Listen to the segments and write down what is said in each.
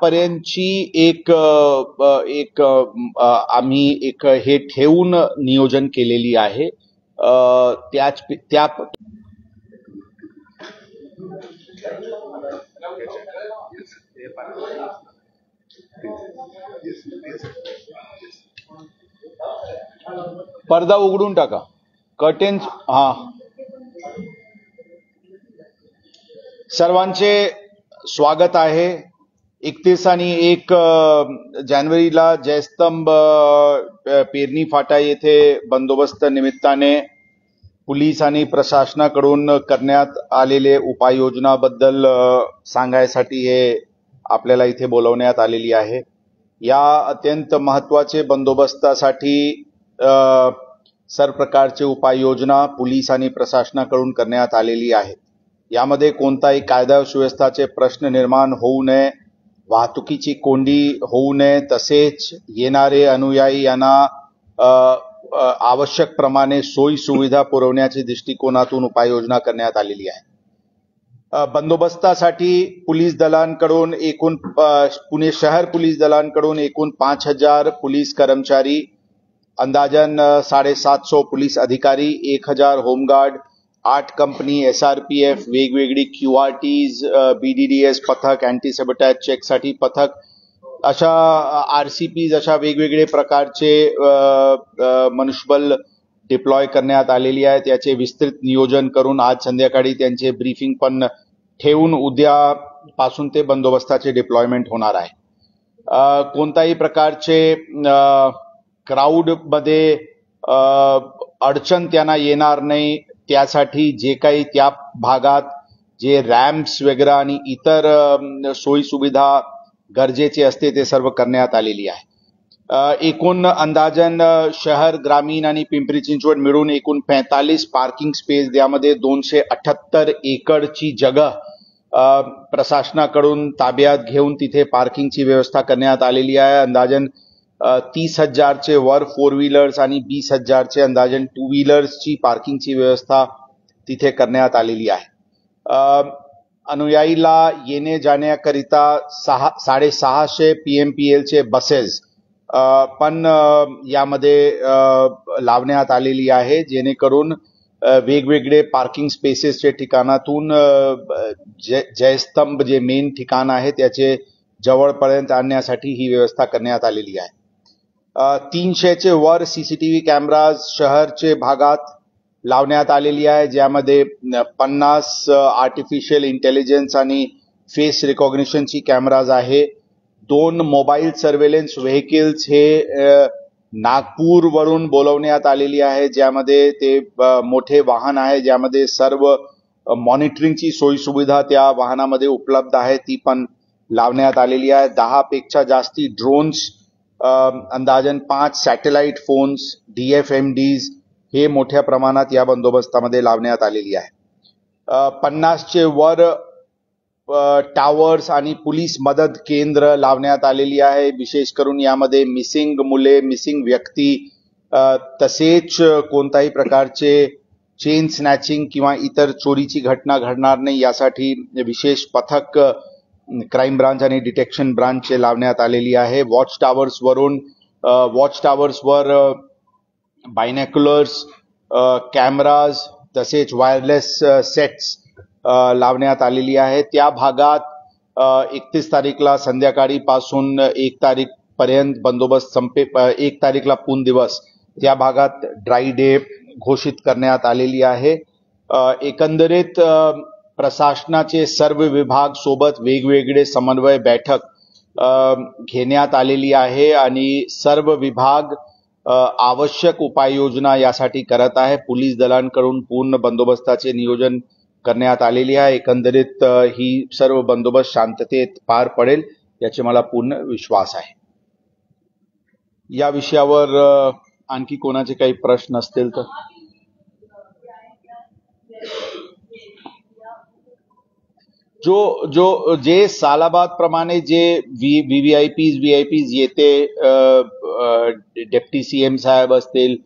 त्यापर्यंतची आम्ही एक हे ठेवून नियोजन केलेली आहे. त्या पडदा उघडून टाका, कर्टेन्स. हा, सर्वांचे स्वागत आहे. 31 आणि 1 जानेवारीला जयस्तंभ पेरणी फाटा येथे बंदोबस्त निमित्ताने पोलीस आणि प्रशासनाकडून करण्यात आलेले उपाययोजनाबद्दल सांगायसाठी हे आपल्याला इथे बोलवण्यात आलेली आहे. या अत्यंत महत्त्वाचे बंदोबस्तासाठी सर्व प्रकारचे उपाययोजना पोलीस आणि प्रशासनाकडून करण्यात आलेली आहे. यामध्ये कोणताही कायदा सुव्यवस्थेचे प्रश्न निर्माण होऊ नये, वाहतुकीची कोंडी होऊ नये, तसेच येणारे अनुयायी यांना आवश्यक प्रमाणे सोयी सुविधा पुरवण्याच्या दृष्टिकोनातून उपाययोजना करण्यात आलेली आहे. बंदोबस्तासाठी पोलीस दलांकडून पुणे शहर पोलीस दलांकडून एकूण 5,000 पोलीस कर्मचारी, अंदाजन 750 पोलीस अधिकारी, 1,000 होमगार्ड, 8 कंपनी SRPF, वेगवेगळी QRTs, BDDS पथक, अँटी सबटाज चेकसाठी पथक, अशा RCPs, अशा वेगवेगळे प्रकारचे मनुष्यबळ डिप्लॉय करण्यात आलेली आहे. त्याचे विस्तृत नियोजन करून आज संध्याकाळी त्यांचे ब्रीफिंग पण ठेवून उद्यापासून ते बंदोबस्ताचे डिप्लॉयमेंट होणार आहे. कोणताही प्रकारचे क्राऊडमध्ये अडचण त्यांना येणार नाही, त्यासाठी जे काही त्या भागात जे रॅम्प्स वगैरे आणि इतर सोयी सुविधा गरजेचे असते ते सर्व करण्यात आलेली आहे. एकूण अंदाजन शहर, ग्रामीण आणि पिंपरी चिंचवड मिळून एकूण 45 पार्किंग स्पेस, यामध्ये 278 एकरची जगह प्रशासनाकडून ताब्यात घेऊन तिथे पार्किंगची व्यवस्था करण्यात आलेली आहे. अंदाजन 30,000चे वर 4 व्हीलर्स आणि 20,000चे अंदाजन 2 व्हीलर्सची पार्किंगची व्यवस्था तिथे करण्यात आलेली आहे. अनुयायीला येणे जाण्याकरिता 650 PMPLचे बसेस पण यामध्ये लावण्यात आलेली आहे, जेणेकरून वेगवेगळे पार्किंग स्पेसेसच्या ठिकाणातून जयस्तंभ जे मेन ठिकाण आहे त्याचे जवळपर्यंत आणण्यासाठी ही व्यवस्था करण्यात आलेली आहे. 300चे वर CCTV कॅमेराज शहरचे भागात लावण्यात आलेली आहे, ज्यामध्ये 50 आर्टिफिशियल इंटेलिजन्स आणि फेस रिकॉग्निशनची कॅमेराज आहे. 2 मोबाईल सर्व्हेलन्स व्हेकल्स हे नागपूर वरून बोलवण्यात आलेली आहे, ज्यामध्ये ते मोठे वाहन आहे, ज्यामध्ये सर्व मॉनिटरिंगची सोयी सुविधा त्या वाहनामध्ये उपलब्ध आहे, ती पण लावण्यात आलेली आहे. 10 पेक्षा जास्ती ड्रोन्स, अंदाजन 5 सॅटेलाइट फोन्स, DFMDs हे मोठ्या प्रमाणात या बंदोबस्तामध्ये लावण्यात आलेली आहे. 50चे वर टावर्स आणि पोलीस मदत केंद्र लावण्यात आलेली आहे. विशेष करून यामध्ये मिसिंग मुले, मिसिंग व्यक्ती, तसेच कोणताही प्रकारचे चेन स्नॅचिंग किंवा इतर चोरीची घटना घडणार नाही यासाठी विशेष पथक क्राईम ब्रांच आणि डिटेक्शन ब्रांचचे लावण्यात आलेली आहे. वॉच टावर्सवर बायनॅक्युलर्स, कॅमेराज तसेच वायरलेस सेट्स लावण्यात आलेली आहे. त्या भागात 31 तारीखला संध्याकाळी पासून 1 तारीख पर्यंत बंदोबस्त 1 तारीखला पूर्ण दिवस त्या भागात ड्राय डे घोषित करण्यात आलेली आहे. एकंदरीत प्रशासनाचे सर्व विभाग सोबत वेगवेगळे समन्वय बैठक घेण्यात आलेली आहे आणि सर्व विभाग आवश्यक उपाययोजना यासाठी करत आहे. पोलीस दलांकडून पूर्ण बंदोबस्ताचे नियोजन करण्यात आलेली आहे. एकंदरीत ही सर्व बंदोबस्त शांततेत पार पडेल याचे मला पूर्ण विश्वास आहे. या विषयावर आणखी कोणाचे काही प्रश्न असतील तर जे सालाबाद प्रमाणे जे VVIPs येते, डेप्टी CM साहेब असतील,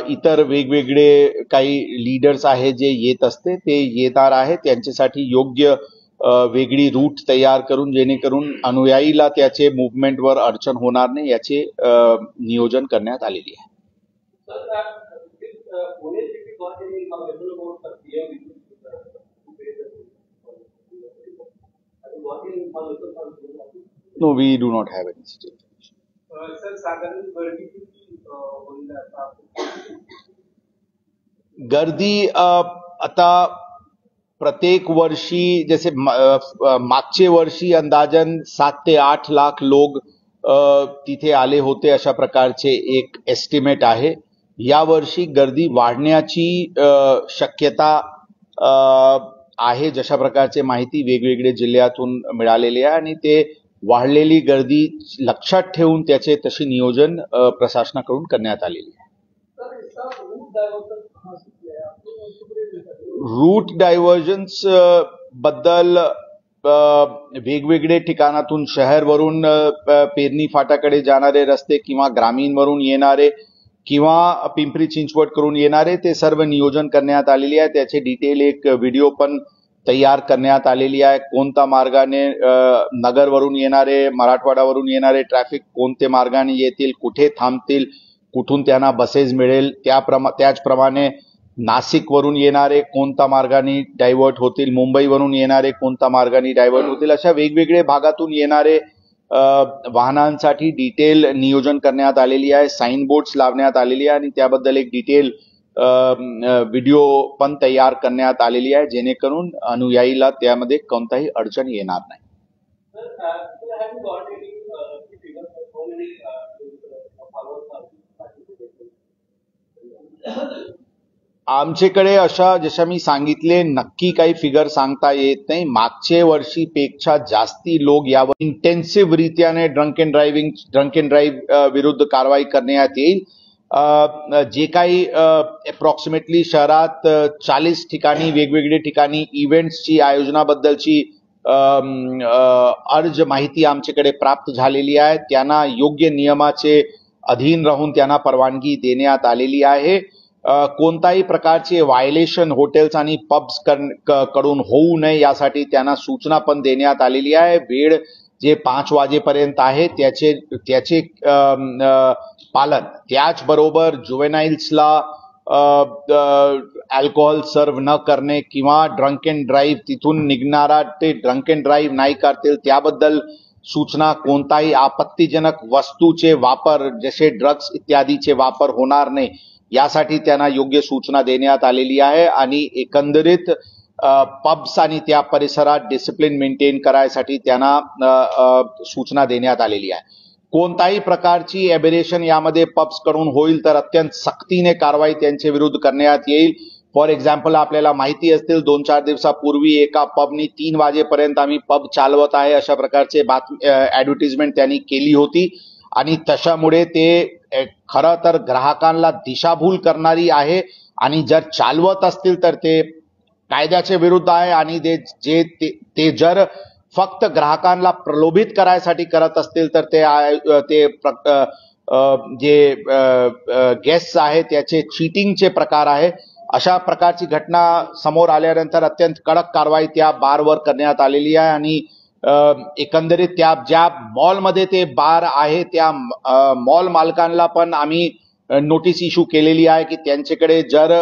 इतर वेगवेगळे काही लीडर्स आहेत जे येत असते, ते येणार आहे. त्यांच्यासाठी योग्य वेगळी रूट तयार करून जेणेकरून अनुयायीला त्याचे मुवमेंटवर अडचण होणार नाही याचे नियोजन करण्यात आलेली आहे. No, we do not have any situation. गर्दी आता प्रत्येक वर्षी जसे मागचे वर्षी अंदाजन 7 ते 8 लाख लोक तिथे आले होते अशा प्रकारचे एक एस्टिमेट आहे. या वर्षी गर्दी वाढण्याची शक्यता आहे जशा प्रकारचे माहिती वेगवेगळे जिल्ह्यातून मिळालेली आहे आणि ते वाढलेली गर्दी लक्षात ठेवून त्याचे तसे नियोजन प्रशासनाकडून करण्यात आलेले आहे. रूट डायव्हर्जन्स बद्दल वेगवेगळे ठिकाणातून शहरवरून पेरणी फाटाकडे जाणारे रस्ते किंवा ग्रामीणवरून येणारे किंवा पिंपरी चिंचवड करून येणारे ते सर्व नियोजन करण्यात आलेले आहे. त्याचे डिटेल एक व्हिडिओ पण तयार करण्यात आलेली आहे. कोणत्या मार्गाने नगरवरून येणारे मराठवाड्यावरून येणारे ट्रॅफिक कोणते मार्गाने येतील, कुठे थांबतील, कुठून त्यांना बसेस मिळेल, त्याचप्रमाणे नाशिकवरून येणारे कोणत्या मार्गाने डायव्हर्ट होतील, मुंबईवरून येणारे कोणत्या मार्गाने डायव्हर्ट होतील, अशा वेगवेगळे भागातून येणारे वाहनांसाठी डिटेल नियोजन करण्यात आलेली आहे. साइन बोर्ड्स लावण्यात आलेली आहे आणि त्याबद्दल एक डिटेल व्हिडिओ पण तयार करण्यात आलेली आहे जेणेकरून अनुयायीला त्यामध्ये कोणताही अडचण येणार नाही. आमच्याकडे अशा जशा मी सांगितले नक्की काही फिगर सांगता येत नाही. मागच्या वर्षीपेक्षा जास्ती लोक यावर इंटेन्सिव्ह रित्याने ड्रंक अँड ड्राईव्ह विरुद्ध कारवाई करण्यात येईल. जे काही अप्रॉक्सिमेटली शहरात 40 ठिकाणी वेगवेगळे ठिकाणी इव्हेंट्सची आयोजनाबद्दलची अर्ज माहिती आमच्याकडे प्राप्त झालेली आहे. त्यांना योग्य नियमाचे अधीन राहून त्यांना परवानगी देण्यात आलेली आहे. कोणताही प्रकारचे व्हायलेशन हॉटेल्स आणि पब्स कडून होऊ नये यासाठी त्यांना सूचना पण देण्यात आलेली आहे. वेळ जे 5 वाजेपर्यंत आहे त्याचे पालन, त्याचबरोबर जुवेनाइल्सला अल्कोहोल सर्व न करणे किंवा ड्रंक अँड ड्राईव्ह तिथून निघणारा ते ड्रंक अँड ड्राईव्ह नाही करतील त्याबद्दल सूचना. कोणताही आपत्तीजनक वस्तूचे वापर जसे ड्रग्स इत्यादीचे वापर होणार नाही यासाठी त्यांना योग्य सूचना देण्यात आलेली आहे आणि एकंदरीत पब्स आणि त्या परिसरात डिसिप्लिन मेंटेन करायसाठी त्यांना सूचना देण्यात आलेली आहे. कोणताही प्रकारची एबेरेशन यामध्ये पब्स कडून होईल तर अत्यंत सक्तीने कारवाई त्यांच्या विरुद्ध करण्यात येईल. फॉर एक्झाम्पल आपल्याला माहिती असतील 2-4 दिवसापूर्वी एका पबनी 3 वाजेपर्यंत आम्ही पब चालवत आहे अशा प्रकारचे ऍडव्हर्टिजमेंट त्यांनी केली होती आणि तशामुळे ते खरं तर ग्राहकांना दिशाभूल करणारी आहे आणि जर चालवत असतील तर ते कायद्याच्या विरुद्ध आहे आणि ते जर फक्त ग्राहकांना प्रलोभित करायसाठी करत असतील तर ते जे गेस्ट आहे त्याचे चीटिंगचे प्रकार आहे. अशा प्रकारची घटना समोर आल्यानंतर अत्यंत कडक कारवाई त्या बारवर करण्यात आलेली आहे आणि एकंदरीत त्या ज्या मॉलमध्ये ते बार आहे त्या मॉल मालकांना पण आम्ही नोटीस इश्यू केलेली आहे की त्यांच्याकडे जर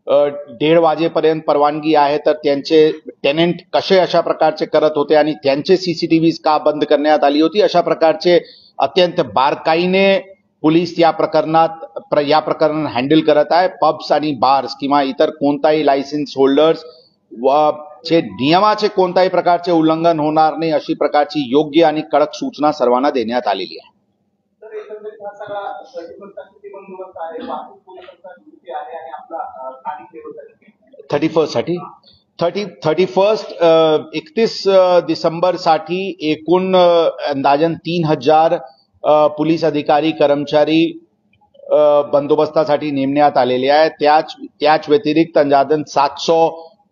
1:30 वाजेपर्यंत परवानगी आहे तर त्यांचे टेनेंट कसे अशा प्रकारचे करत होते आणि त्यांचे सीसीटीव्ही का बंद करण्यात आली होती. अशा प्रकारचे अत्यंत बारकाईने पोलीस या प्रकरण हँडल करत आहे. पब्स आणि बार्स किंवा इतर कोणताही लायसन्स होल्डर्स चे नियमाचे कोणत्याही प्रकारचे उल्लंघन होणार नाही अशी प्रकारची योग्य आणि कडक सूचना सर्वांना देण्यात आलेली आहे. 31 साठी 31 डिसेंबर साठी एकूण अंदाजन 3000 पोलीस अधिकारी कर्मचारी बंदोबस्तासाठी नेमण्यात आलेले आहेत. त्याच व्यतिरिक्त अंदाजन 700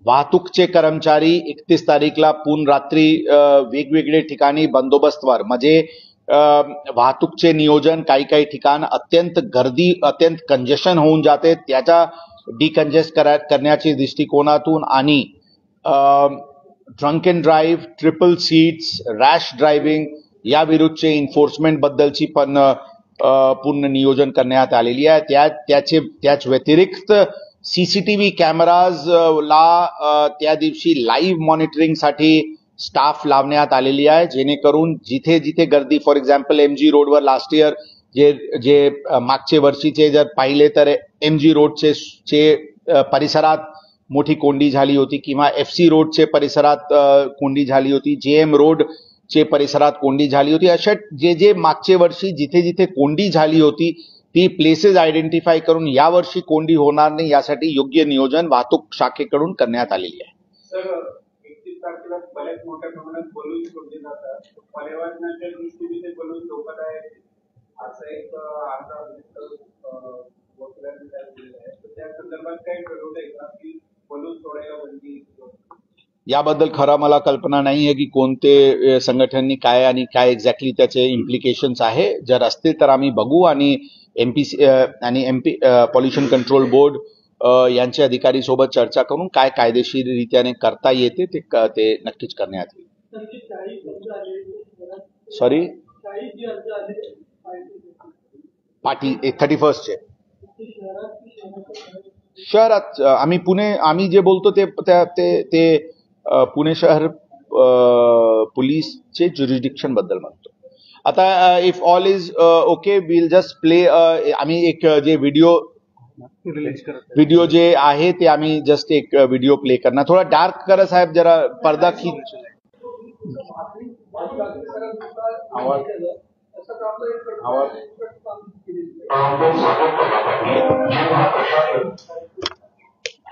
वाहतूकचे कर्मचारी 31 तारीखला पूर्ण रात्री वेगवेगळे ठिकाणी बंदोबस्तवर म्हणजे वाहतूकचे नियोजन काही ठिकाण अत्यंत कंजेशन होऊन जाते त्याचा डिकंजेस्ट करण्याच्या दृष्टिकोनातून आणि drunk and drive, triple seats, rash driving या विरुद्धचे एन्फोर्समेंट बद्दलची पण पूर्ण नियोजन करण्यात आलेली आहे. त्याच व्यतिरिक्त सीसीटीव्ही कॅमेराज ला त्या दिवशी लाईव्ह मॉनिटरिंगसाठी स्टाफ लावण्यात आलेली आहे, जेणेकरून जिथे जिथे गर्दी, फॉर एक्झाम्पल एमजी रोडवर लास्ट इयर जे मागचे वर्षीचे जर पाहिले तर एमजी रोडचे परिसरात मोठी कोंडी झाली होती, किंवा एफसी रोडचे परिसरात कोंडी झाली होती, जेएम रोडचे परिसरात कोंडी झाली होती. अशा जे मागचे वर्षी जिथे जिथे कोंडी झाली होती ती प्लेसेस आयडेंटिफाय करून यावर्षी कोंडी होणार नाही यासाठी योग्य नियोजन वाहतूक शाखेकडून करण्यात आलेली आहे. सर, 31 तारखेला बऱ्याच मोठ्या प्रमाणात बलून सोडले जातात. पर्यावरणाच्या दृष्टीने ते बलून धोकादायक आहे असं एक अंदाज वकिलांनी तयार केलेला आहे. तर त्या संदर्भात काही ठरवलं आहे का की बलून सोडायला बंदी? याबद्दल खरं मला कल्पना नाही आहे की कोणते संघटनांनी काय आणि काय एक्झॅक्टली त्याचे इम्प्लिकेशन्स आहे. जर असतील तर आम्ही बघू आणि एमपी आणि पॉल्युशन कंट्रोल बोर्ड यांचे अधिकारी सोबत चर्चा करून काय कायदेशीर रीत्याने करता येते ते नक्कीच करण्यात येईल. सॉरी, पाटी 31st शहरात आम्ही जे बोलतो ते पुणे शहर पोलीसचे ज्युरिडिक्शन बद्दल म्हणतो. आता if all is okay will just play, आम्ही एक जे व्हिडिओ जे आहे ते आम्ही जस्ट एक व्हिडिओ प्ले करणार. थोडा डार्क करा साहेब, जरा पडदा खींच.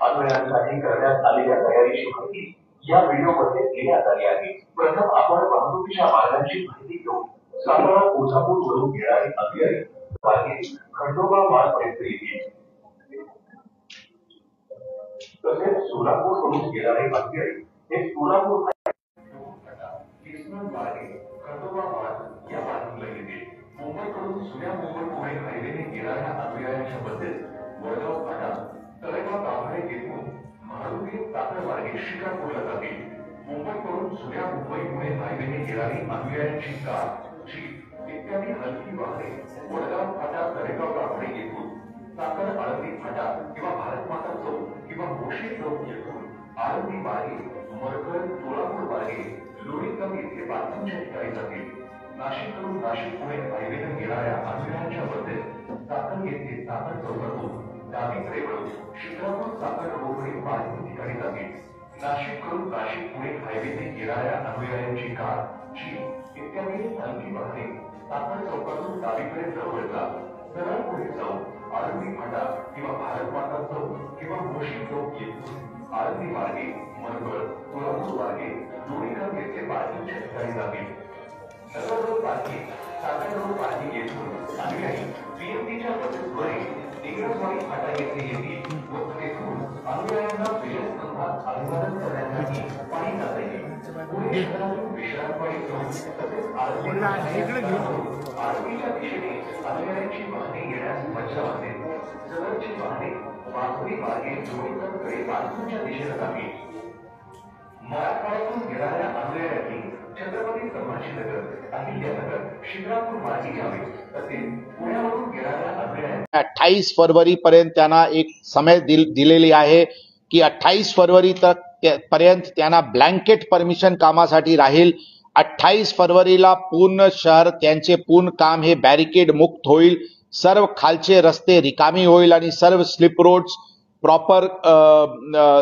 आंदोलनासाठी करण्यात आलेल्या तयारीची माहिती या व्हिडिओमध्ये देण्यात आली आहे. प्रथम आपण वाहतुकीच्या मार्गांची माहिती घेऊ. सातारा कोल्हापूर वरून येणारे अधिकारी मार्गे खंडोबा मार्गपर्यंत येतील, तसेच सोलापूर वरून येणारे अधिकारी हे सोलापूर मार्गे खंडोबा मार्ग या मार्गाला येतील. मुंबईकडून जुन्या मुंबई पुणे हायवेने येणाऱ्या अधिकाऱ्यांच्या बद्दल वडगाव फाटा, तळेगाव गाभारे येथून महारुगी साखर मार्गे शिकापूरला जातील. मुंबईकडून जुन्या मुंबई पुणे हायवेने येणारी अधिकाऱ्यांची कार, जीप इत्यादी हलकी वाहने वडगाव फाटा, तळेगाव गाभारे येथून साखर आळंदी फाटा किंवा भारत माता चौक किंवा मोशी चौक येथून आळंदी मार्गे मरकळ सोलापूर मार्गे लोणीगाव येथे पार्किंगच्या ठिकाणी जातील. नाशिककडून नाशिक पुणे हायवेने येणाऱ्या अधिकाऱ्यांच्या बद्दल साखर येथे साखर चौकातून डावीकडे वळून शिक्रापूर साखर रोडवरील पार्किंग ठिकाणी जातील. नाशिककडून नाशिक पुणे हायवेने येणाऱ्या अधिकाऱ्यांची कार, जीप इत्यादी हलकी वाहने साखर चौकातून डावीकडे न वळता सरळ पुढे जाऊन आळंदी फाटा किंवा भारत माता चौक किंवा मोशी चौक येथून आळंदी मार्गे मरकळ सोलापूर मार्गे लोणीगाव येथे पार्किंगच्या ठिकाणी जातील. नगर रोड पार्किंग, साखर रोड पार्किंग येथून अधिकारी पीएमटीच्या बसेसद्वारे इंग्रजवाडी फाटा येथे येतील व तेथून अधिकाऱ्यांना विजयस्तंभात अभिवादन करण्यासाठी पायी जाता येईल. पुणे शहरातून विश्रामवाडी चौक तसेच आळंदीच्या दिशेने अधिकाऱ्यांची वाहने येण्यास मज्जा असेल. सदरची वाहने वाघोली मार्गे लोणीगावकडे पार्किंगच्या दिशेने जातील. मराठवाड्यातून येणाऱ्या अधिकाऱ्यांनी छत्रपती संभाजीनगर, अहिल्यानगर, शिक्रापूर मार्गे यावे. तसेच पुण्यावरून येणाऱ्या अधिकाऱ्यांना 28 फरवरी पर्यंत त्यांना एक समय दिलेली आहे की 28 फरवरी पर्यंत त्यांना ब्लँकेट परमिशन कामासाठी राहील. 28 फरवरीला पूर्ण शहर त्यांचे पूर्ण काम हे बॅरिकेड मुक्त होईल. सर्व खालचे रस्ते रिकामी होईल आणि सर्व स्लिप रोड्स प्रॉपर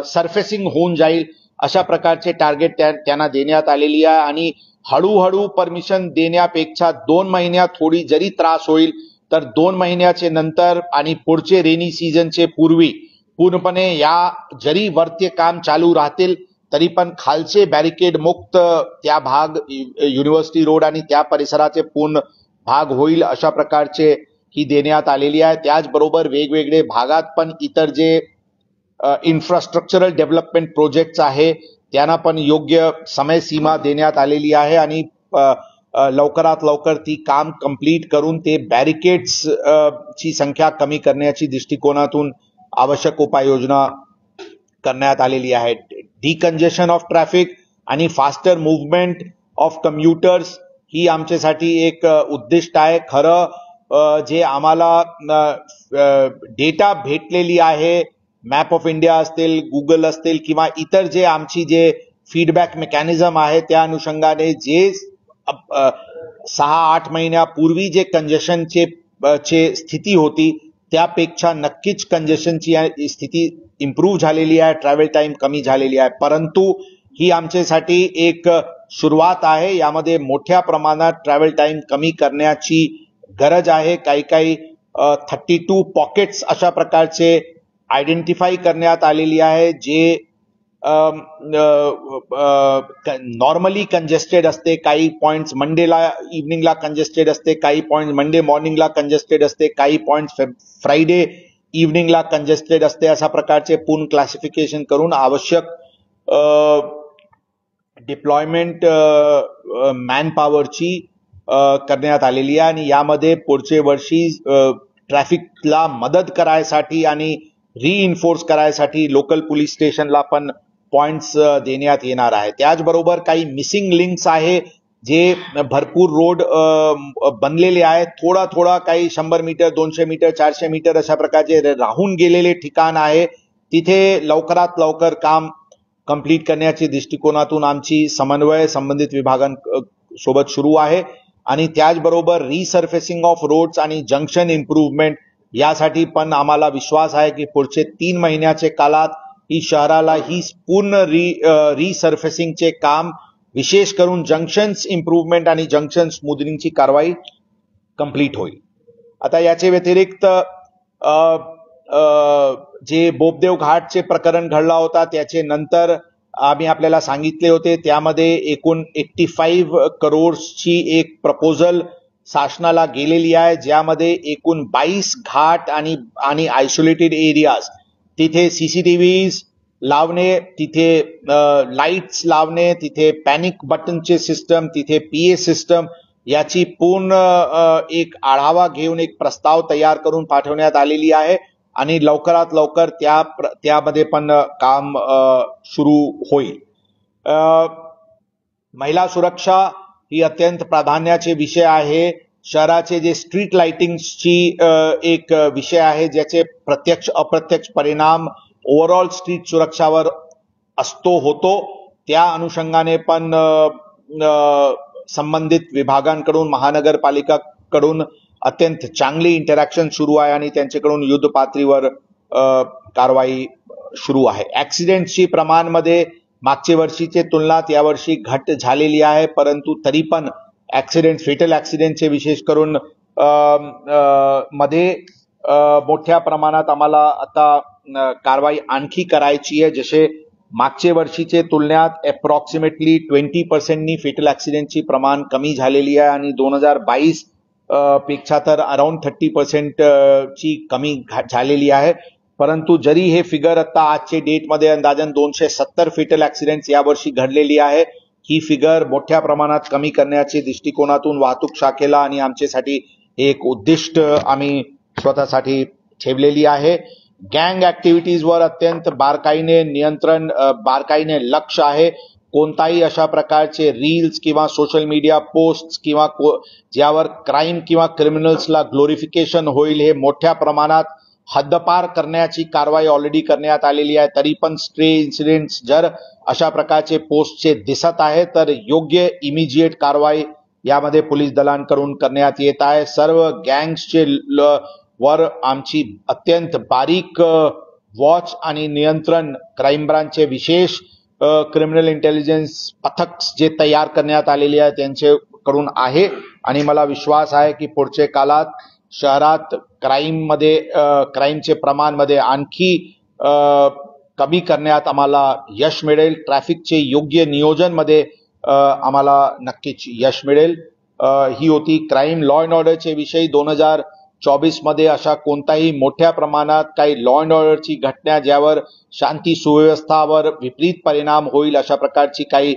सरफेसिंग होऊन जाईल. अशा प्रकारचे टार्गेट त्यांना देण्यात आलेली आहे. आणि हळूहळू परमिशन देण्यापेक्षा 2 महिन्यात थोडी जरी त्रास होईल तर 2 महिन्याचे नंतर आणि पुढचे रेनी सीझनचे पूर्वी पूर्णपणे या जरी वरती काम चालू राहतील तरी पण खालचे बॅरिकेड मुक्त त्या भाग युनिव्हर्सिटी रोड आणि त्या परिसराचे पूर्ण भाग होईल. अशा प्रकारचे ही देण्यात आलेली आहे. त्याचबरोबर वेगवेगळे भागात पण इतर जे इन्फ्रास्ट्रक्चरल डेव्हलपमेंट प्रोजेक्ट्स आहे त्यांना पण योग्य समय सीमा देण्यात आलेली आहे आणि लवकरात लवकर ती काम कंप्लीट करून ते बॅरिकेड्स ची संख्या कमी करण्याची दृष्टिकोनातून आवश्यक उपाययोजना करण्यात आलेली आहे. डिकंजेशन ऑफ ट्रॅफिक आणि फास्टर मूव्हमेंट ऑफ कम्युटर्स ही आमच्यासाठी एक उद्दिष्ट आहे. खरं जे आम्हाला डेटा भेटलेली आहे, मॅप ऑफ इंडिया असतील, गुगल असतील किंवा इतर जे आमची जे फीडबॅक मेकॅनिझम आहे त्या अनुषंगाने जे 6-8 महिन्यापूर्वी जे कंजेशनचे स्थिती होती त्यापेक्षा नक्कीच कंजेशनची स्थिती इम्प्रूव्ह झालेली आहे, ट्रॅव्हल टाइम कमी झालेली आहे. परंतु ही आमच्यासाठी एक सुरुवात आहे. यामध्ये मोठ्या प्रमाणात ट्रॅव्हल टाइम कमी करण्याची गरज आहे. काही 32 पॉकेट्स अशा प्रकारचे आयडेंटिफाय करण्यात आलेली आहे जे नॉर्मली कंजेस्टेड असते. काही पॉइंट्स मंडेला इव्हनिंगला कंजेस्टेड असते, काही पॉइंट्स मंडे मॉर्निंगला कंजेस्टेड असते, काही पॉइंट्स फ्रायडे इव्हनिंगला कंजेस्टेड असते. अशा प्रकारचे पूर्ण क्लासिफिकेशन करून आवश्यक डिप्लॉयमेंट मॅन पॉवरची करण्यात आलेली आहे. आणि यामध्ये पुढच्या वर्षी ट्रॅफिकला मदत करायसाठी आणि रिइन्फोर्स करायसाठी लोकल पोलीस स्टेशनला पण पॉइंट्स देण्यात येणार आहे. त्याचबरोबर काही मिसिंग लिंक्स आहे जे भरपूर रोड बनलेले आहेत. थोडा काही 100 मीटर, 200 मीटर, 400 मीटर अशा प्रकारचे राहून गेलेले ठिकाण आहे. तिथे लवकरात लवकर काम कंप्लीट करण्याच्या दृष्टिकोनातून आमची समन्वय संबंधित विभागांसोबत सुरू आहे. आणि त्याचबरोबर रिसर्फेसिंग ऑफ रोड्स आणि जंक्शन इम्प्रूव्हमेंट यासाठी पण आम्हाला विश्वास आहे की पुढचे 3 महिन्याचे काळात ही शहराला ही पूर्ण रिसर्फेसिंगचे काम, विशेष करून जंक्शन्स इम्प्रूव्हमेंट आणि जंक्शन स्मूथनिंगची कारवाई कंप्लीट होईल. आता याचे व्यतिरिक्त जे बोपदेव घाटचे प्रकरण घडला होता त्याचे नंतर आम्ही आपल्याला सांगितले होते, त्यामध्ये एकूण 85 करोडची एक प्रपोजल शासनाला गेलेली आहे, ज्यामध्ये एकूण 22 घाट आणि आयसोलेटेड एरियाज तिथे सीसीटीव्हीज लावणे, तिथे लाईट्स लावणे, तिथे पॅनिक बटनचे सिस्टम, तिथे पीए सिस्टम याची पूर्ण एक आढावा घेऊन एक प्रस्ताव तयार करून पाठवण्यात आलेली आहे. आणि लवकरात लवकर त्यामध्ये पण काम सुरू होईल. महिला सुरक्षा ही अत्यंत प्राधान्याचे विषय आहे. शहराचे जे स्ट्रीट लाइटिंगची एक विषय आहे ज्याचे प्रत्यक्ष अप्रत्यक्ष परिणाम ओव्हरऑल स्ट्रीट सुरक्षावर होतो. त्या अनुषंगाने पण संबंधित विभागांकडून, महानगरपालिकाकडून अत्यंत चांगली इंटरॅक्शन सुरू आहे आणि त्यांच्याकडून युद्ध पातळीवर कारवाई सुरू आहे. ऍक्सिडेंटची प्रमाणमध्ये मागच्या वर्षीच्या तुलनात यावर्षी घट झालेली आहे, परंतु तरी पण फेटल ऍक्सिडेंटचे विशेष करून मध्ये मोठ्या प्रमाणात आम्हाला आता कारवाई आणखी करायची आहे. जसे मागच्या वर्षीच्या तुलनात अप्रॉक्सिमेटली 20% फेटल ऍक्सिडेंटची प्रमाण कमी झालेली आहे आणि 2022 पेक्षा तर अराउंड 30% ची कमी झालेली आहे. परंतु जरी हे फिगर आता आजचे डेटमध्ये अंदाजन 270 फेटल ऍक्सिडेंट्स यावर्षी घडलेली आहे, ही फिगर मोठ्या प्रमाणात कमी करण्याच्या दृष्टिकोनातून वाहतूक शाखेला आणि आमच्यासाठी एक उद्दिष्ट आम्ही स्वतःसाठी ठेवलेली आहे. गँग ऍक्टिव्हिटीजवर अत्यंत बारकाईने लक्ष आहे. कोणताही अशा प्रकारचे रील्स किंवा सोशल मीडिया पोस्ट किंवा ज्यावर क्राईम किंवा क्रिमिनल्सला ग्लोरिफिकेशन होईल हे मोठ्या प्रमाणात हद्दपार करण्याची कारवाई ऑलरेडी करण्यात आलेली आहे. तरी पण स्ट्रे इन्सिडेंट्स जर अशा प्रकारचे पोस्टचे दिसत आहे तर योग्य इमिजिएट कारवाई यामध्ये पोलीस दलांकडून करण्यात येत आहे. सर्व गँग्सचे वर आमची अत्यंत बारीक वॉच आणि नियंत्रण क्राईम ब्रांचचे विशेष क्रिमिनल इंटेलिजन्स पथक जे तयार करण्यात आलेले आहे त्यांच्याकडून आहे. आणि मला विश्वास आहे की पुढच्या काळात शहरात क्राईमचे प्रमाणमध्ये आणखी कमी करण्यात आम्हाला यश मिळेल. ट्रॅफिकचे योग्य नियोजनमध्ये आम्हाला नक्कीच यश मिळेल. ही होती क्राईम लॉ अँड ऑर्डरचे विषयी. 2024 मध्ये अशा कोणताही मोठ्या प्रमाणात काही लॉ अँड ऑर्डरची घटना ज्यावर शांती सुव्यवस्थावर विपरीत परिणाम होईल अशा प्रकारची काही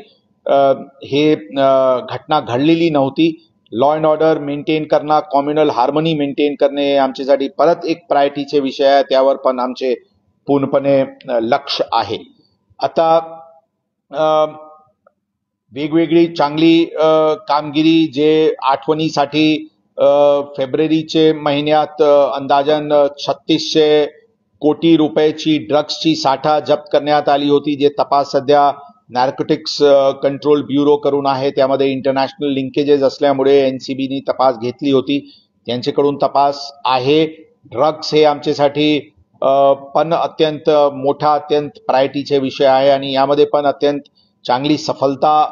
घटना घडलेली नव्हती. लॉ अँड ऑर्डर मेंटेन करणं, कॉम्युनल हार्मनी मेंटेन करणे हे आमच्यासाठी परत एक प्रायोरिटीचे विषय आहे. त्यावर पण आमचे पूर्णपणे लक्ष आहे. आता वेगवेगळी चांगली कामगिरी जे आठवणीसाठी फेब्रुवारीचे महिन्यात अंदाजन 3600 कोटी रुपयाची ड्रग्सची साठा जप्त करण्यात आली होती, जे तपास सध्या नार्कोटिक्स कंट्रोल ब्युरो करून आहे. त्यामध्ये इंटरनॅशनल लिंकेजेस असल्यामुळे एनसीबीनी तपास घेतली होती, त्यांच्याकडून तपास आहे. ड्रग्स हे आमच्यासाठी पण अत्यंत मोठा, अत्यंत प्रायोरिटीचे विषय आहे आणि यामध्ये पण अत्यंत चांगली सफलता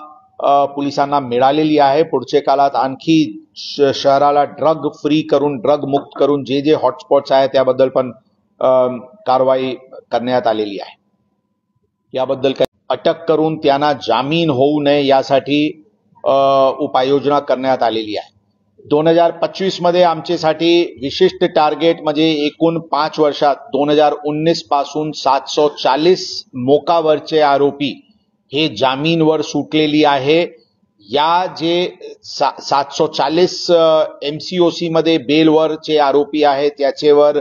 पोलिसांना मिळालेली आहे. पुढच्या काळात आणखी शहराला ड्रग फ्री करून, ड्रग मुक्त करून जे हॉटस्पॉट्स आहेत त्याबद्दल पण कारवाई करण्यात आलेली आहे. याबद्दल अटक करून त्यांना जामीन होऊ नये यासाठी उपाययोजना करण्यात आलेली आहे. 2025 मध्ये आमच्यासाठी विशिष्ट टार्गेट म्हणजे एकूण 5 वर्षात 2019 पासून 740 मोकावरचे आरोपी हे जामीनवर सुटलेली आहे. या जे 740 MCOC मध्ये बेलवरचे आरोपी आहेत त्याच्यावर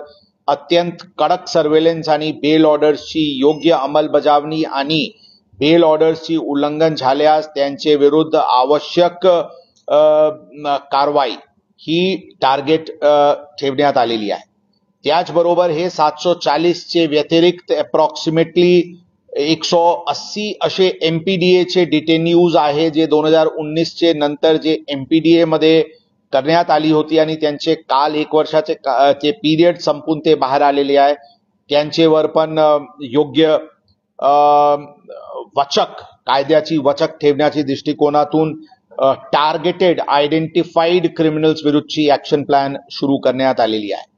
अत्यंत कडक सर्व्हेलन्स आणि बेल ऑर्डर्सची योग्य अंमलबजावणी आणि बेल ऑर्डर्सची उल्लंघन झाल्यास त्यांचे विरुद्ध आवश्यक कारवाई ही टार्गेट ठेवण्यात आलेली आहे. त्याचबरोबर हे 740 चे व्यतिरिक्त अप्रॉक्सिमेटली 180 असे MPDA चे डिटेन्यूज आहे जे 2019 चे नंतर जे MPDA मध्ये करण्यात आली होती आणि त्यांचे काल 1 वर्षाचे ते पिरियड संपून ते बाहेर आलेले आहे. त्यांच्यावर पण योग्य वचक, कायद्याची वचक ठेवण्याच्या दृष्टिकोनातून टार्गेटेड आयडेंटिफाईड क्रिमिनल्स विरुद्धची ॲक्शन प्लॅन सुरू करण्यात आलेली आहे.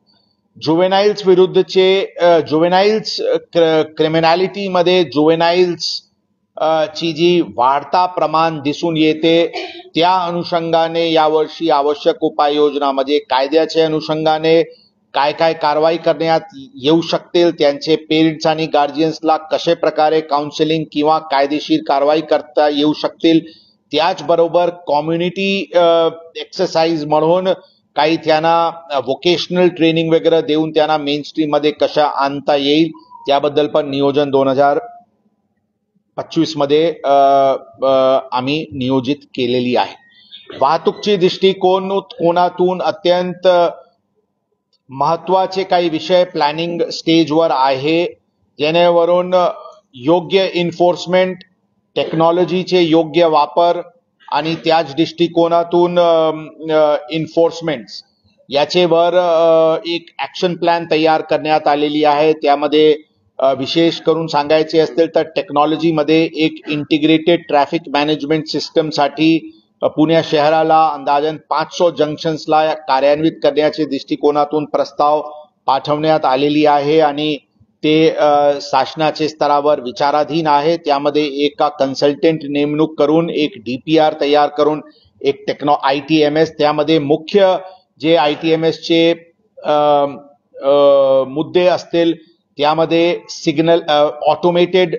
जुवेनाइल्स विरुद्धचे जुवेनाइल्स क्रिमिनॅलिटी मध्ये जुवेनाइल्स ची जी वाढता प्रमाण दिसून येते त्या अनुषंगाने यावर्षी आवश्यक उपाययोजना म्हणजे कायद्याच्या अनुषंगाने काय काय कारवाई करण्यात येऊ शकतील, त्यांचे पेरेंट्स आणि गार्जियन्सला कशा प्रकारे काउन्सिलिंग किंवा कायदेशीर कारवाई करता येऊ शकतील, त्याचबरोबर कम्युनिटी एक्सरसाइज म्हणून काही त्यांना वोकेशनल ट्रेनिंग वगैरे देऊन त्यांना मेनस्ट्रीम मध्ये कशा आणता येईल त्याबद्दल पण नियोजन 2025 मध्ये आम्ही नियोजित केलेली आहे. वाहतूकची दृष्टिकोनातून अत्यंत महत्वाचे काही विषय प्लॅनिंग स्टेजवर आहे, जेणेकरून योग्य एन्फोर्समेंट, टेक्नॉलॉजीचे योग्य वापर आणि त्याच दृष्टिकोनातून एन्फोर्समेंट्स याचेवर एक ॲक्शन प्लॅन तयार करण्यात आलेली आहे. त्यामध्ये विशेष करून सांगायचे असतील तर टेक्नॉलॉजीमध्ये एक इंटिग्रेटेड ट्रॅफिक मॅनेजमेंट सिस्टमसाठी पुणे शहराला अंदाजन 500 जंक्शन्सला कार्यान्वित करण्याच्या दृष्टिकोनातून प्रस्ताव पाठवण्यात आलेली आहे आणि ते शासनाच्या स्तरावर विचाराधीन आहे. त्यामध्ये एका कन्सल्टंट नेमणूक करून एक DPR तयार करून एक ITMS, त्यामध्ये मुख्य जे ITMS चे मुद्दे असतील त्यामध्ये सिग्नल ऑटोमेटेड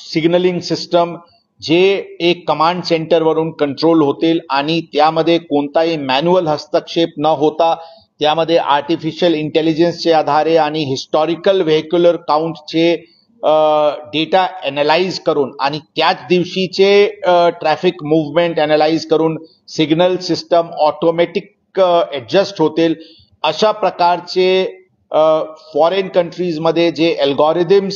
सिग्नलिंग सिस्टम जे एक कमांड सेंटरवरून कंट्रोल होतील आणि त्यामध्ये कोणताही मॅन्युअल हस्तक्षेप न होता त्यामध्ये आर्टिफिशियल इंटेलिजन्सचे आधारे आणि हिस्टॉरिकल व्हेक्युलर काउंटचे डेटा एनालाइज करून आणि त्याच दिवशीचे ट्रॅफिक मूव्हमेंट एनालाइज करून सिग्नल सिस्टम ऑटोमॅटिक ॲडजस्ट होतील. अशा प्रकारचे फॉरेन कंट्रीजमध्ये जे अल्गोरिदम्स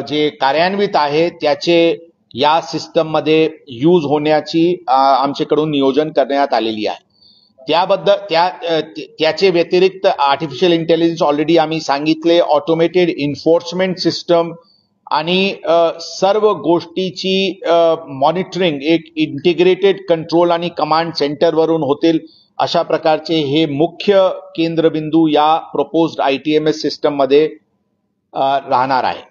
जे कार्यान्वित आहे त्याचे या सिस्टममध्ये यूज होण्याची आमच्याकडून नियोजन करण्यात आलेली आहे. त्याचे व्यतिरिक्त आर्टिफिशियल इंटेलिजन्स ऑलरेडी आम्ही सांगितले, ऑटोमेटेड एन्फोर्समेंट सिस्टम आणि सर्व गोष्टीची मॉनिटरिंग एक इंटिग्रेटेड कंट्रोल आणि कमांड सेंटरवरून होतील. अशा प्रकारचे हे मुख्य केंद्रबिंदू या प्रपोज्ड ITMS सिस्टममध्ये राहणार आहे.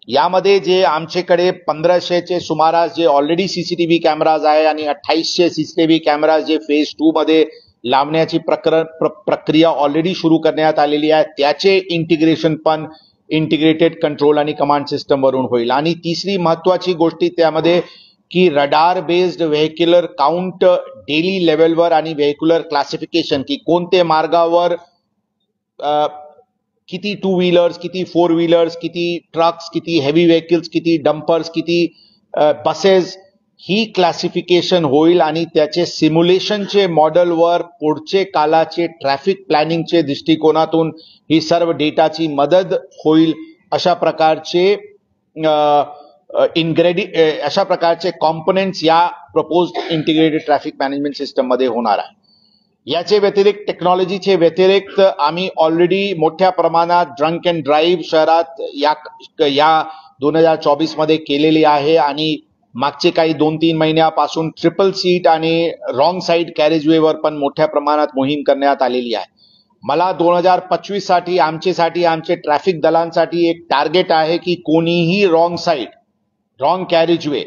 यामध्ये जे आमच्याकडे 1500चे सुमारास जे ऑलरेडी CCTV कॅमेराज आहे आणि 2800 CCTV कॅमेराज जे फेज 2 मध्ये लावण्याची प्रक्रिया ऑलरेडी सुरू करण्यात आलेली आहे, त्याचे इंटिग्रेशन पण इंटिग्रेटेड कंट्रोल आणि कमांड सिस्टम वरून होईल. आणि तिसरी महत्वाची गोष्ट त्यामध्ये की रडार बेस्ड व्हेक्युलर काउंट डेली लेवलवर आणि व्हेक्युलर क्लासिफिकेशन की कोणते मार्गावर किती 2 व्हीलर्स, किती 4 व्हीलर्स, किती ट्रक्स, किती हेवी व्हेकल्स, किती डंपर्स, किती बसेस, ही क्लासिफिकेशन होईल आणि त्याचे सिम्युलेशनचे मॉडेलवर पुढचे कालाचे ट्रॅफिक प्लॅनिंगचे दृष्टिकोनातून ही सर्व डेटाची मदत होईल. अशा प्रकारचे अशा प्रकारचे कॉम्पोनेंट्स या proposed integrated traffic management system मध्ये होणार आहे. याचे व्यतिरिक्त टेक्नॉलॉजीचे व्यतिरिक्त आम्ही ऑलरेडी मोठ्या प्रमाणात ड्रंक अँड ड्राईव्ह शहरात या 2024 मध्ये केलेली आहे आणि मागचे काही 2-3 महिन्यापासून ट्रिपल सीट आणि रॉंग साईड कॅरेजवेवर पण मोठ्या प्रमाणात मोहीम करण्यात आलेली आहे. मला 2025 साठी आमचे ट्रॅफिक दलांसाठी एक टार्गेट आहे की कोणीही रॉंग साईड, रॉंग कॅरेजवे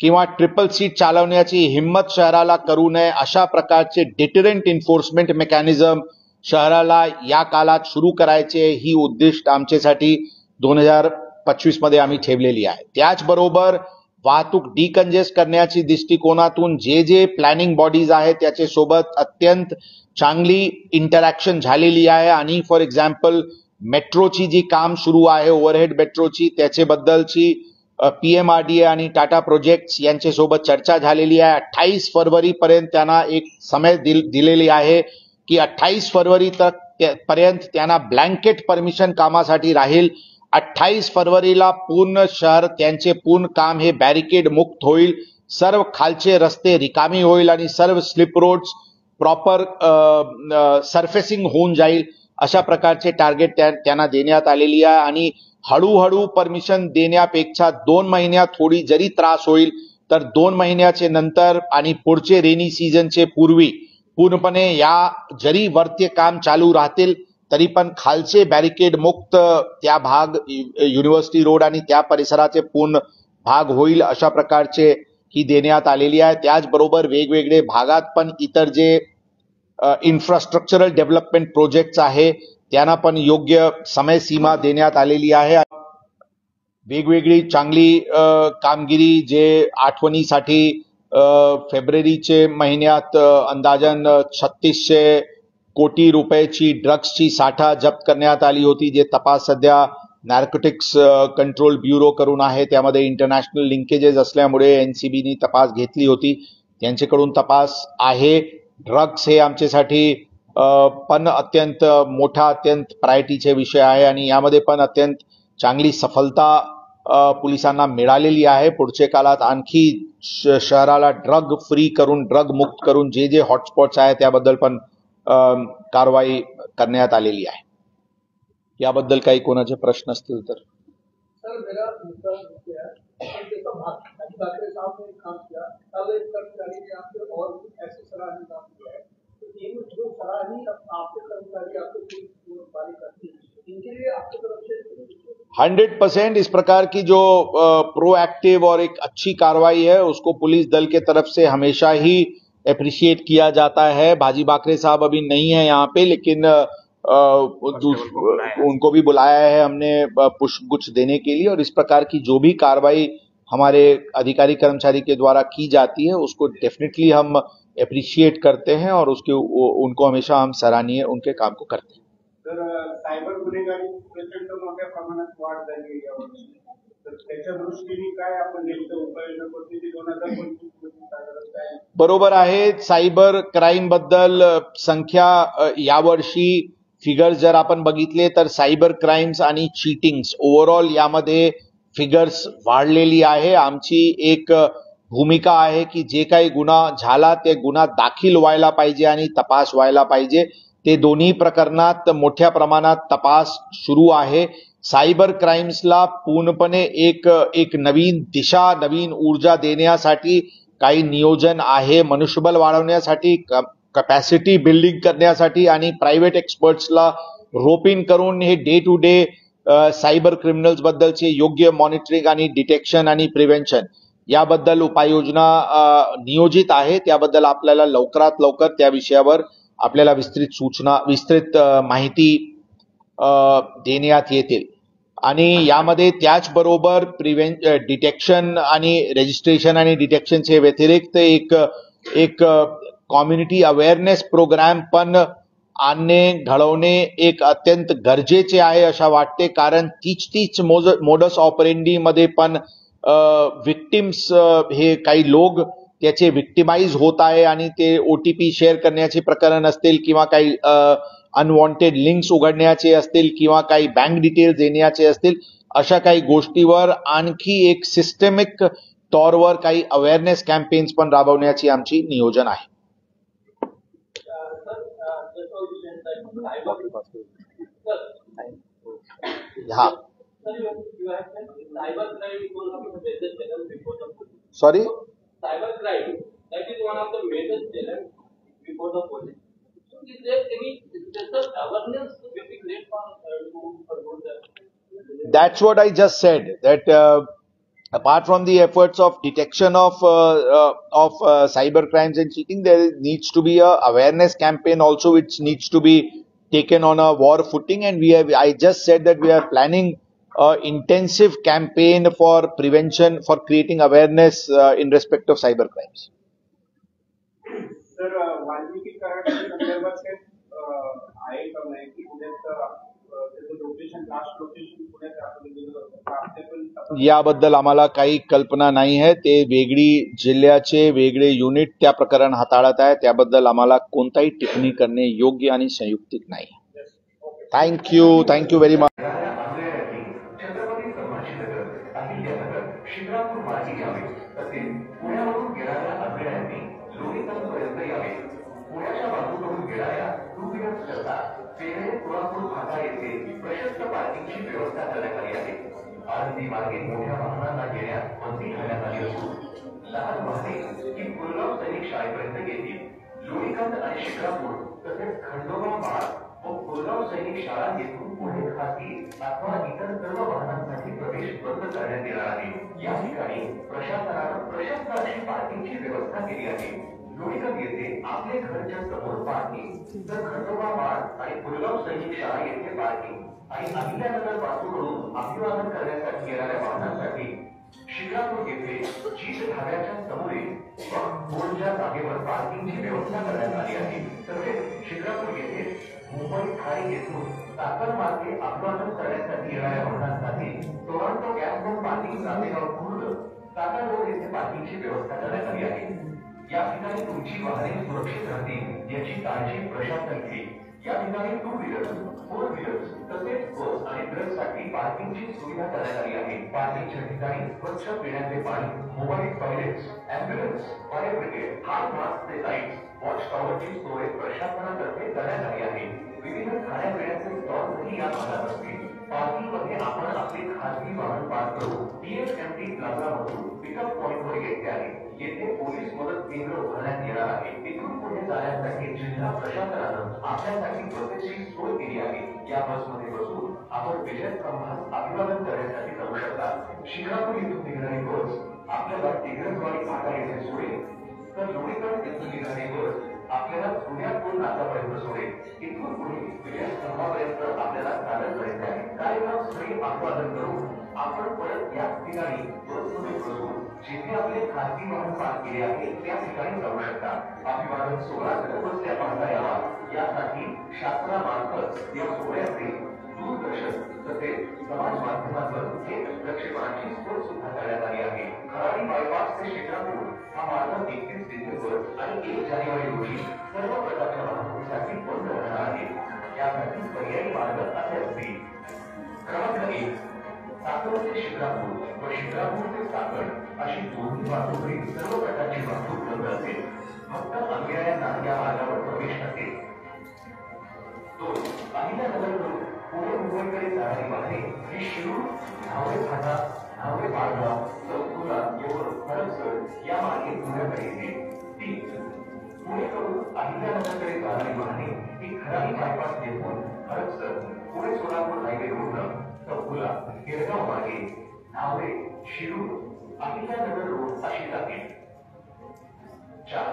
किंवा ट्रिपल सीट चालवण्याची हिम्मत शहराला करू नये. अशा प्रकारचे डिटरंट एन्फोर्समेंट मेकॅनिझम शहराला या काळात सुरू करायचे, ही उद्दिष्ट आमच्यासाठी 2025 मध्ये आम्ही ठेवलेली आहे. त्याचबरोबर वाहतूक डिकंजेस्ट करण्याची दृष्टिकोनातून जे प्लॅनिंग बॉडीज आहेत त्याच्या सोबत अत्यंत चांगली इंटरॅक्शन झालेली आहे आणि फॉर एक्झाम्पल मेट्रोची जी काम सुरू आहे ओव्हरहेड मेट्रोची, त्याच्याबद्दलची PMRDA आणि टाटा प्रोजेक्ट्स यांच्यासोबत चर्चा झालेली आहे. 28 फरवरी पर्यंत त्यांना एक समय दिलेली आहे की 28 फरवरी पर्यंत त्यांना ब्लँकेट परमिशन कामासाठी राहील. 28 फरवरीला पूर्ण शहर त्यांचे पूर्ण काम हे बॅरिकेड मुक्त होईल, सर्व खालचे रस्ते रिकामी होईल आणि सर्व स्लिप रोड्स प्रॉपर सरफेसिंग होऊन जाईल. अशा प्रकारचे टार्गेट त्यांना देण्यात आलेली आहे आणि हळूहळू परमिशन देण्यापेक्षा 2 महिन्यात थोडी जरी त्रास होईल तर 2 महिन्याचे नंतर आणि पुढचे रेनी सीझनचे पूर्वी पूर्णपणे या जरी वरते काम चालू राहतील तरी पण खालचे बॅरिकेड मुक्त त्या भाग युनिव्हर्सिटी रोड आणि त्या परिसराचे पूर्ण भाग होईल. अशा प्रकारचे ही देण्यात आलेली आहे. त्याचबरोबर वेगवेगळे भागात पण इतर जे इन्फ्रास्ट्रक्चरल डेव्हलपमेंट प्रोजेक्ट्स आहे त्यांना पण योग्य समय सीमा देण्यात आलेली आहे. वेगवेगळी चांगली कामगिरी जे आठवणीसाठी फेब्रुवारीचे महिन्यात अंदाजन 3600 कोटी रुपयाची ड्रग्सची साठा जप्त करण्यात आली होती, जे तपास सध्या नार्कोटिक्स कंट्रोल ब्युरो करून आहे. त्यामध्ये इंटरनॅशनल लिंकेजेस असल्यामुळे NCBनी तपास घेतली होती, त्यांच्याकडून तपास आहे. ड्रग्स हे आमच्यासाठी पण अत्यंत मोठा अत्यंत प्रायोरिटीचे विषय आहे आणि यामध्ये पण अत्यंत चांगली सफलता पोलिसांना मिळालेली आहे. पुढच्या काळात आणखी शहराला ड्रग फ्री करून, ड्रग मुक्त करून जे हॉटस्पॉट्स आहे त्याबद्दल पण कारवाई करण्यात आलेली आहे. याबद्दल काही कोणाचे प्रश्न असतील तर. सर मेरा मुद्दा ठाकरे साहब ने काम किया, कल एक कर्मचारी ने आपके और ऐसे सराहनीय काम किया है, तो ये जो सराहनीय आपके कर्मचारी आपको वाली करती है, इनके लिए आपकी तरफ से 100% इस प्रकार की जो प्रोएक्टिव और एक अच्छी कार्रवाई है उसको पुलिस दल के तरफ से हमेशा ही अप्रिशिएट किया जाता है. भाजी बाकरे साहब अभी नहीं है यहाँ पे, लेकिन उनको भी बुलाया है हमने पुष्पगुच्छ देने के लिए. और इस प्रकार की जो भी कार्रवाई हमारे अधिकारी कर्मचारी के द्वारा की जाती है उसको डेफिनेटली हम अप्रिशिएट करते हैं और उनको हमेशा हम सराहनीय उनके काम को करते हैं. तर सायबर गुन्हेगारी प्रचंड मोठ्या प्रमाणात वाढ झाली यावर्षी, तर त्याच्या दृष्टीने काय आपण नेमकं उपाययोजना पद्धती 2025 काय? बरोबर आहे. सायबर क्राईम बद्दल संख्या यावर्षी फिगर्स जर आपण बघितले तर सायबर क्राईम्स आणि चीटिंग्स ओव्हरऑल यामध्ये फिगर्स वाढलेली आहे. आमची एक भूमिका आहे की जे काही गुन्हा झाला ते गुन्हा दाखल व्हायला पाहिजे आणि तपास व्हायला पाहिजे. ते दोन्ही प्रकरणात मोठ्या प्रमाणात तपास सुरू आहे. सायबर क्राईम्सला पूर्णपणे एक नवीन दिशा, नवीन ऊर्जा देण्यासाठी काही नियोजन आहे. मनुष्यबळ वाढवण्यासाठी, कॅपॅसिटी बिल्डिंग करण्यासाठी आणि प्रायव्हेट एक्सपर्ट्सला रोप इन करून हे day to day cyber criminals बद्दलचे योग्य मॉनिटरिंग आणि डिटेक्शन आणि प्रिव्हेन्शन याबद्दल उपाययोजना नियोजित आहे. त्याबद्दल आपल्याला लवकरात लवकर त्या विषयावर आपल्याला विस्तृत माहिती देण्यात येतील. आणि यामध्ये त्याचबरोबर डिटेक्शन आणि रजिस्ट्रेशन आणि डिटेक्शनचे व्यतिरिक्त एक कम्युनिटी अवेअरनेस प्रोग्राम पण आणणे घडवणे एक अत्यंत गरजेचे आहे अशा वाटते, कारण तीच मोडस ऑपरेंडी मध्ये पण विक्टिम्स हे काही लोक त्याचे विक्टिमाइज होत आहे आणि ते OTP शेअर करण्याचे प्रकरण असतील किंवा काही अनवॉन्टेड लिंक्स उघडण्याचे असतील किंवा काही बँक डिटेल्स देण्याचे असतील, अशा काही गोष्टीवर आणखी एक सिस्टमिक तौरवर काही अवेअरनेस कॅम्पेन्स पण राबवण्याची आमची नियोजन आहे. हा sorry cyber crime, that is one of the major challenges before the police. So is there any special awareness will be created for that? That's what I just said, that apart from the efforts of detection of cyber crimes and cheating, there needs to be a awareness campaign also which needs to be taken on a war footing, and I just said that we are planning intensive campaign for prevention, for creating awareness in respect of cyber crimes. Sir Valmiki कराडाच्या संदर्भात काही आहे का नाही की पुण्यात त्याचं location, last location पुण्यात दाखवलं गेलं होतं? याबद्दल आम्हाला काही कल्पना नाही आहे. ते वेगळी जिल्ह्याचे वेगळे युनिट त्या प्रकरण हाताळत आहे, त्याबद्दल आम्हाला कोणताही टिप्पणी करणे योग्य आणि संयुक्तिक नाही. Thank you very much. Chhatrapati Sambhajinagar, Ahilyanagar, Shikrapur मार्गे यावे तसेच पुण्यावरून येणाऱ्या अग्रयांनी लोणीतपर्यंत यावे. पुण्याच्या बाजूकडून येणाऱ्या टू व्हीलर्स करता पेरे कोल्हापूर फाटा येथे प्रशस्त पार्किंगची व्यवस्था करण्यात आली आहे. आळंदी मार्गे मोठ्या वाहनांना येण्यास बंदी घालण्यात आली असून लहान वाहने ही पुलगाव सैनिक शाळेपर्यंत येतील. लोणीकांत आणि शिक्रापूर तसेच खंडोबा मार्ग व पुलगाव सैनिक शाळा येथून पुढे खासगी अथवा इतर सर्व वाहनांसाठी प्रवेश बंद करण्यात येणार आहे. या ठिकाणी प्रशासनानं प्रशस्त अशी पार्किंगची व्यवस्था केली आहे. लोणीकांत येथे आपले घरच्या समोर पार्किंग, तर खंडोबा मार्ग आणि पुलगाव सैनिक शाळा येथे पार्किंग आणि अहिल्यानगर बाजूकडून अभिवादन करण्यासाठी येणाऱ्या वाहनांसाठी शिक्रापूर येथे चीज ढाब्याच्या समोरील बोर्डच्या जागेवर पार्किंगची व्यवस्था करण्यात आली आहे. तसेच शिक्रापूर येथे मुंबई ठाणे येथून साखर मार्गे अभिवादन करण्यासाठी येणाऱ्या वाहनांसाठी टोरंटो गॅसबोर्ड पार्किंग सातेगाव खुर्द सातारा रोड येथे पार्किंगची व्यवस्था करण्यात आली आहे. या ठिकाणी तुमची वाहने सुरक्षित राहतील याची काळजी प्रशासन घेईल. या ठिकाणी टू व्हीलर्स, फोर व्हीलर्स तसेच बस आणि ट्रकसाठी पार्किंगची सुविधा करण्यात आली आहे. पार्किंगच्या ठिकाणी स्वच्छ पिण्याचे पाणी, mobile toilets, ambulance, fire brigade, हार्ड मास्कचे लाईट्स, वॉच टॉवरची सोय प्रशासनातर्फे करण्यात आली आहे. विविध खाण्यापिण्याचे स्टॉल्सही या भागात असतील. पार्किंगमध्ये आपण आपले खासगी वाहन पार्क करून TFMT प्लाझामधून पिकअप पॉइंटवर यायचे आहे. येथे पोलीस मदत केंद्र उभारण्यात येणार आहे. इथून पुढे जाण्यासाठी जिल्हा प्रशासनानं आपल्यासाठी बसेसची सोय केली आहे. या बसमध्ये बसून आपण विजय स्तंभास अभिवादन करण्यासाठी जाऊ शकता. शिक्रापूर इथून निघणारी बस आपल्याला टिगरवाडी फाटा येथे सोडेल, तर लोणीकांत इथून निघणारी बस आपल्याला जुन्या पूल नाक्यापर्यंत सोडेल. इथून पुढे विजय स्तंभापर्यंत आपल्याला चालत जायचे आहे. कार्यक्रम स्थळी अभिवादन करून आपण परत याच ठिकाणी बसमध्ये बसून जिथे आपले खासगी वाहन पार्क केले आहे त्या ठिकाणी जाऊ शकता. अभिवादन सोहळा घरबसल्या पाहता यावा यासाठी शासनामार्फत या सोहळ्याचे दूरदर्शन तसेच समाज माध्यमांवर थेट प्रक्षेपणाची सोय सुद्धा करण्यात आली आहे. खराडी बायपास ते शिक्रापूर हा मार्ग 31 डिसेंबर आणि 1 जानेवारी रोजी सर्व प्रकारच्या वाहतुकीसाठी बंद राहणार आहे. यासाठी पर्यायी मार्ग असे असतील. क्रमांक 1, साखर ते शिक्रापूर व शिक्रापूर ते साखर अशी दोन्ही वाहतुकीत सर्व प्रकारची वाहतूक बंद असेल. फक्त अनुयायांना या मार्गावर प्रवेश असेल. 2, अहिल्यानगरकडून पुणे मुंबईकडे जाणारी वाहने ही शिरूर, न्हावे फाटा, न्हावे माळगाव, चौकुला, येवूर, हडपसर या मार्गे पुण्याकडे येतील. 3, पुणेकडून अहिल्यानगरकडे जाणारी वाहने ही खराडी बायपास येथून हडपसर, पुणे सोलापूर हायवे रोडनं चौकुला, गिरगाव मार्गे न्हावे, शिरूर, अहिल्यानगर रोड अशी जातील. 4,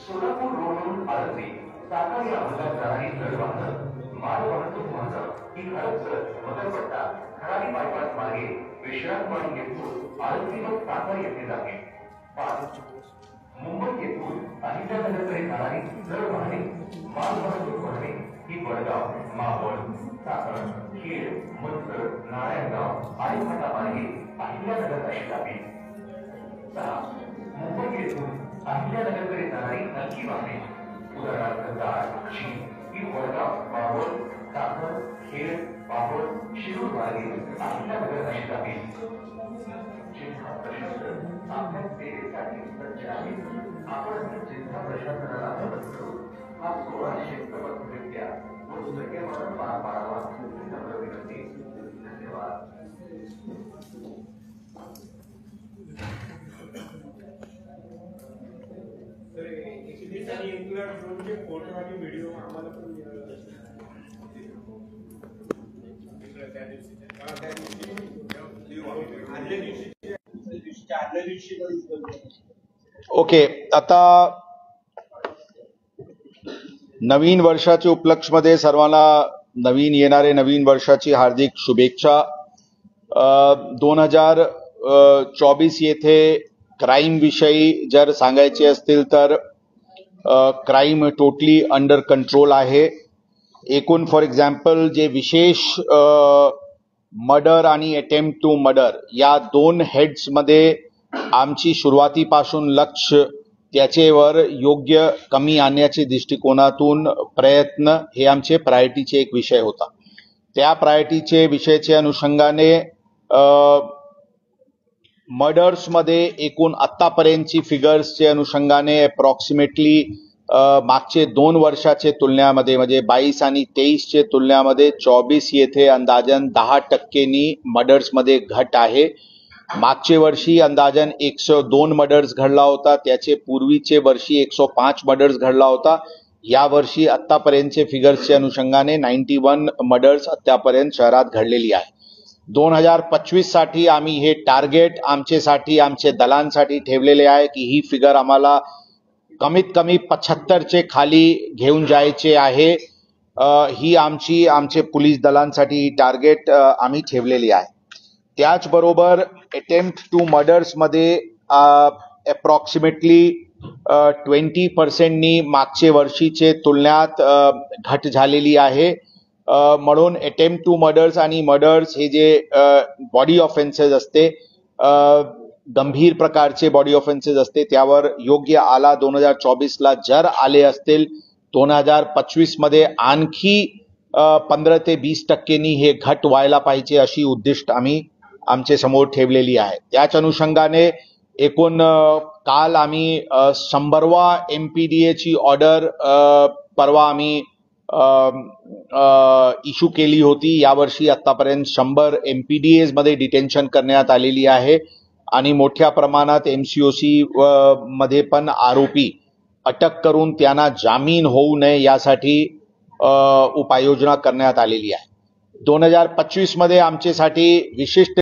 सोलापूर रोडवरून आळंदी, सातारा या भागात जाणारी जड वाहनं, माल वाहतूक वाहनं ही हडपसर, मदरपट्टा, खराडी बायपास मार्गे विश्रांतवाडी येथून आळंदी व सातारा येथे जातील. 5, मुंबई येथून अहिल्यानगरकडे जाणारी जड वाहने, माल वाहतूक वाहने वडगाव, मावळ, चाकण, खेड, मंचर, नारायणगाव आणि फटापाडी अहिल्यानगर अशी गावी. 6. मुंबई येथून अहिल्यानगरकडे जाणारी हलकी वाहने उदाहरणार्थ कार, जीप ही वडगाव, मावळ, चाकण, खेड, पापड, शिरूर मार्गे अहिल्यानगर अशी गावी. जिल्हा प्रशासन आपल्या सेवेसाठी सज्ज आहे. आपण जिल्हा प्रशासनाला मदत करू. हा 1600 प्रबंधरित्या व सुसह्यपणे पार पाडावा ही नम्र विनंती. धन्यवाद. आणि एकला ड्रोनचे फोटो आणि व्हिडिओ आम्हाला पण ओके, आता नवीन वर्षाच्या उपलक्षमध्ये सर्वांना नवीन वर्षाची हार्दिक शुभेच्छा. 2024 येथे क्राईम विषयी जर सांगायचे असतील तर क्राईम टोटली अंडर कंट्रोल आहे. एकूण फॉर एक्झाम्पल जे विशेष मर्डर आणि अटेम्प्ट टू मर्डर या 2 हेड्समध्ये आमची सुरुवातीपासून लक्ष त्याचेवर योग्य कमी आणण्याच्या दृष्टिकोनातून प्रयत्न हे आमचे प्रायोरिटीचे एक विषय होता. त्या प्रायोरिटीचे विषयाच्या अनुषंगाने मर्डर्समध्ये एकूण आत्तापर्यंतची फिगर्सच्या अनुषंगाने अप्रॉक्सिमेटली मागचे 2 वर्षाचे तुलनेमध्ये म्हणजे 22 आणि 23चे तुलनेमध्ये 24 येथे अंदाजन 10% मर्डर्समध्ये घट आहे. मागचे वर्षी अंदाजन 102 मर्डर्स घडला होता. त्याचे पूर्वीचे वर्षी 105 मर्डर्स घडला होता. या वर्षी आत्तापर्यंतचे फिगर्सच्या अनुषंगाने 91 मर्डर्स आत्तापर्यंत शहरात घडलेली आहे. 2025 साठी आम्ही हे टार्गेट आमचेसाठी आमचे दलांसाठी ठेवलेले आहे की ही फिगर आम्हाला कमीत कमी 75चे खाली घेऊन जायचे आहे. ही आमचे पोलीस दलांसाठी टार्गेट आम्ही ठेवलेली आहे. त्याचबरोबर अटेम्प्ट टू मर्डर्समध्ये अप्रॉक्सिमेटली 20% मागचे वर्षीचे तुलनेत घट झालेली आहे. म्हणून अटेम्प्ट टू मर्डर्स आणि मर्डर्स हे जे बॉडी ऑफेन्सेस असते, गंभीर प्रकारचे बॉडी ऑफेन्सेस असते, त्यावर योग्य आला 2024ला जर आले असतील 2025 मध्ये आणखी 15 ते 20% हे घट व्हायला पाहिजे अशी उद्दिष्ट आम्ही आमचे समोर ठेवलेली आहे. त्याच अनुषंगाने एकूण काल आम्ही 100वा MPDA ची ऑर्डर परवा आम्ही इश्यू केली होती. यावर्षी आतापर्यंत 100 MPDAs मध्ये डिटेन्शन करण्यात आलेली आहे आणि मोठ्या प्रमाणात MCOC मध्ये पण आरोपी अटक करून त्यांना जामीन होऊ नये यासाठी उपाययोजना करण्यात आलेली आहे. 2025 मध्ये आमच्यासाठी विशिष्ट